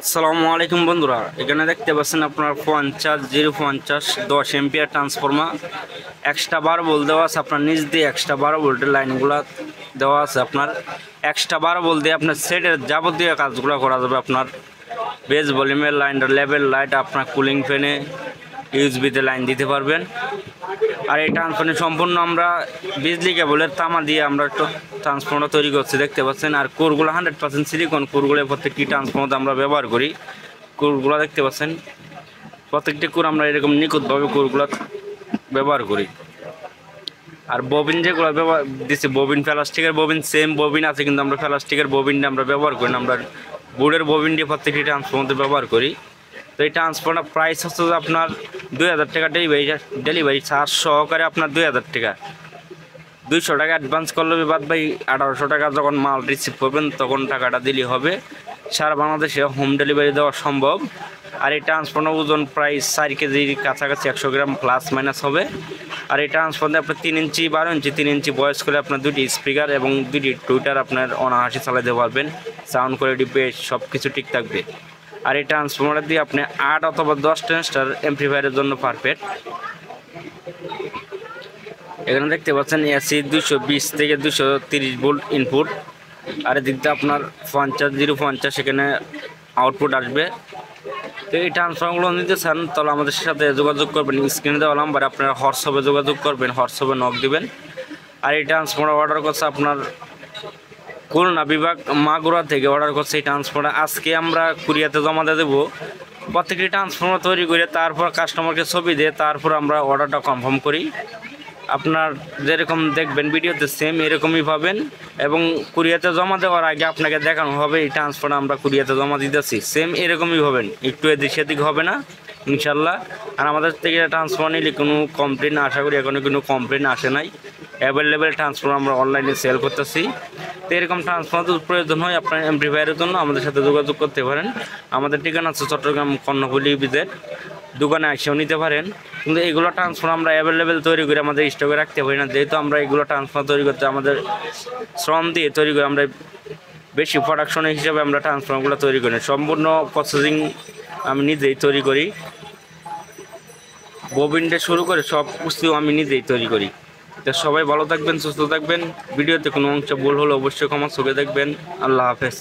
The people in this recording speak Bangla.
আসসালামু আলাইকুম বন্ধুরা, এখানে দেখতে পাচ্ছেন আপনার 50 10 এম্পিয়ার ট্রান্সফরমার এক্সট্রা 12 ভোল্ট দেওয়া আছে। আপনার নিচ দিয়ে এক্সট্রা 12 ভোল্টের লাইনগুলো দেওয়া আছে। আপনার এক্সট্রা 12 ভোল্ট দিয়ে আপনার সেটের যাবতীয় কাজগুলো করা যাবে। আপনার বেস ভলিউমের লাইন, লেভেল লাইট, আপনার কুলিং ফ্যানে ইউএসবিতে লাইন দিতে পারবেন। আর এই ট্রান্সফরমার সম্পূর্ণ আমরা বিজলি কেবলের তামা দিয়ে আমরা একটু ট্রান্সফর্মার তৈরি করছি, দেখতে পাচ্ছেন। আর কোরগুলো 100% সিলিকন কোরগুলো প্রত্যেকটি ট্রান্সফর্মার আমরা ব্যবহার করি। কোরগুলো দেখতে পাচ্ছেন, প্রত্যেকটি কোর আমরা এরকম নিখুঁতভাবে কোরগুলো ব্যবহার করি। আর ববিন যেগুলো ব্যবহার দিচ্ছি, ববিন প্লাস্টিকের ববিন, সেম ববিন আছে, কিন্তু আমরা প্লাস্টিকের ববিনটা আমরা ব্যবহার করি না। আমরা বোর্ডের ববিন দিয়ে প্রত্যেকটি ট্রান্সফর্মার ব্যবহার করি। তো এই ট্রান্সফর্মার প্রাইস হচ্ছে আপনার 2000 টাকা ডেলিভারি চার্জ সহকারে আপনার 2000 টাকা। 200 টাকা অ্যাডভান্স করলে বাদ ভাই 1800 টাকা যখন মাল রিসিভ করবেন তখন টাকাটা দিলেই হবে। সারা বাংলাদেশে হোম ডেলিভারি দেওয়া সম্ভব। আর এই ট্রান্সফর্মার ওজন প্রায় 4 কেজির কাছাকাছি, 100 গ্রাম প্লাস মাইনাস হবে। আর এই ট্রান্সফর্মার আপনার 3 ইঞ্চি 12 ইঞ্চি 3 ইঞ্চি বয়স করে আপনার 2টি স্পিকার এবং 2টি টুইটার আপনার অনাহাসি চালাতে পারবেন। সাউন্ড কোয়ালিটি বেশ সব কিছু ঠিক থাকবে। আর এই ট্রান্সফর্মার দিয়ে আপনি 8 অথবা 10 ট্রানজিস্টর এমপ্লিফায়ারের জন্য পারফেক্ট। এখানে দেখতে পাচ্ছেন এসি 220 থেকে 230 ভোল্ট ইনপুট। আর এদিক দিয়ে আপনার 50 এখানে আউটপুট আসবে। তো এই ট্রান্সফর্মারগুলো নিতে চান তাহলে আমাদের সাথে যোগাযোগ করবেন। স্ক্রিনে দেওয়া নাম্বারে আপনারা হোয়াটসঅ্যাপে যোগাযোগ করবেন, হোয়াটসঅ্যাপে নক দিবেন। আর এই ট্রান্সফর্মার অর্ডার করছে আপনার খুলনা বিভাগ মাগুরা থেকে অর্ডার করছে। এই ট্রান্সফর্মার আজকে আমরা কুরিয়াতে জমা দিয়ে দেবো। প্রত্যেকটি ট্রান্সফর্মার তৈরি করে তারপর কাস্টমারকে ছবি দিয়ে তারপর আমরা অর্ডারটা কনফার্ম করি। আপনার যেরকম দেখবেন ভিডিওতে সেম এরকমই পাবেন। এবং কুরিয়াতে জমা দেওয়ার আগে আপনাকে দেখানো হবে এই ট্রান্সফার আমরা কুরিয়াতে জমা দিতেছি, সেম এরকমই হবেন, একটু এদিক সেদিক হবে না ইনশাল্লাহ। আর আমাদের থেকে ট্রান্সফার নিলে কোনো কমপ্লেন, আশা করি এখনও কোনো কমপ্লেন আসে নাই। অ্যাভেলেবেল ট্রান্সফার আমরা অনলাইনে সেল করতেছি। তো এরকম ট্রান্সফার প্রয়োজন হয় আপনার এমপ্লিফায়ারের জন্য আমাদের সাথে যোগাযোগ করতে পারেন। আমাদের ঠিকানা আছে চট্টগ্রাম কর্ণফুলী বিজের, দোকানে এসেও নিতে পারেন। কিন্তু এইগুলো ট্রান্সফার আমরা অ্যাভেলেবেল তৈরি করে আমাদের স্টকে রাখতে পারি না, যেহেতু আমরা এগুলো ট্রান্সফার তৈরি করতে আমাদের শ্রম দিয়ে তৈরি করে, আমরা বেশি প্রোডাকশন হিসেবে আমরা ট্রান্সফারগুলো তৈরি করি। সম্পূর্ণ প্রসেসিং আমি নিজেই তৈরি করি, ববিনটা শুরু করে সব কিছু আমি নিজেই তৈরি করি। তো সবাই ভালো থাকবেন, সুস্থ থাকবেন। ভিডিওতে কোনো অংশ ভুল হলে অবশ্যই ক্ষমা চোখে দেখবেন। আল্লাহ হাফেজ।